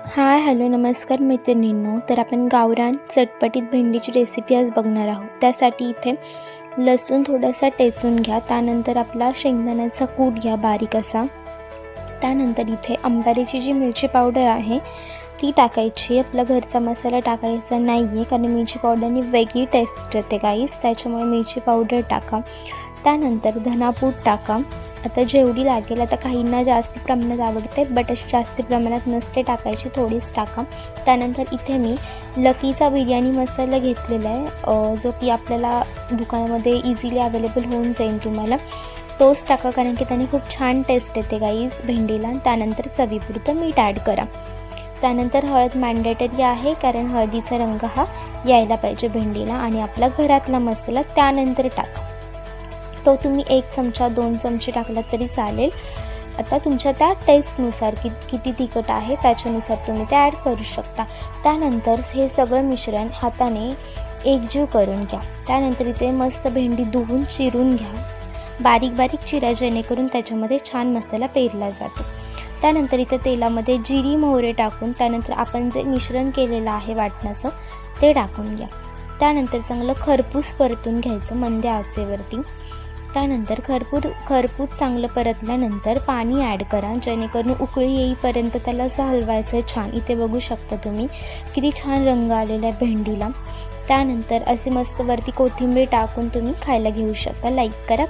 Hi hello नमस्कार मैत्रिणींनो. तर आपण गावरान चटपटीत भेंडीची रेसिपी आज बघणार आहोत. त्यासाठी इथे लसूण थोडासा टेचून घ्या. त्यानंतर आपला शेंगदाण्याचा कूट घ्या बारीक असा. त्यानंतर इथे अंबारीची जी मिरची पावडर आहे ती टाकायची. आपला घरचा मसाला टाकायचा नाही आहे, कारण मिरची पावडरनी वेगळी टेस्ट येते गाईस, त्याच्यामुळे मिरची पावडर टाका. त्यानंतर धनापूड टाका. आता जेवढी लागेल, आता काहींना जास्त प्रमाणात आवडते बट अशी जास्त प्रमाणात नसते टाकायची, थोडीच टाका. त्यानंतर इथे मी लकीचा बिर्याणी मसाला घेतलेला आहे, जो की आपल्याला दुकानामध्ये इझिली अवेलेबल होऊन जाईल तुम्हाला. तोच टाका, कारण की त्याने खूप छान टेस्ट येते गाईज भेंडीला. त्यानंतर चवीपुरतं मीठ ॲड करा. त्यानंतर हळद मॅन्डेटरी आहे, कारण हळदीचा रंग हा यायला पाहिजे भेंडीला. आणि आपला घरातला मसाला त्यानंतर टाका. तो तुम्ही 1 चमचा 2 चमचे टाकला तरी चालेल. आता तुमच्या त्या टेस्टनुसार किती तिखट आहे त्याच्यानुसार तुम्ही ते ॲड करू शकता. त्यानंतर हे सगळं मिश्रण हाताने एकजीव करून घ्या. त्यानंतर इथे मस्त भेंडी धुवून चिरून घ्या. बारीक बारीक चिरा, जेणेकरून त्याच्यामध्ये छान मसाला पेरला जातो. त्यानंतर इथे तेलामध्ये जिरी मोहरे टाकून त्यानंतर आपण जे मिश्रण केलेलं आहे वाटणाचं ते टाकून घ्या. त्यानंतर चांगलं खरपूस परतून घ्यायचं मंद आचेवरती. त्यानंतर खरपूस चांगलं परतल्यानंतर पाणी ॲड करा, जेणेकरून उकळी येईपर्यंत त्याला असं हलवायचं छान. इथे बघू शकता तुम्ही किती छान रंग आलेला आहे भेंडीला. त्यानंतर असे मस्त वरती कोथिंबीर टाकून तुम्ही खायला घेऊ शकता. लाईक करा,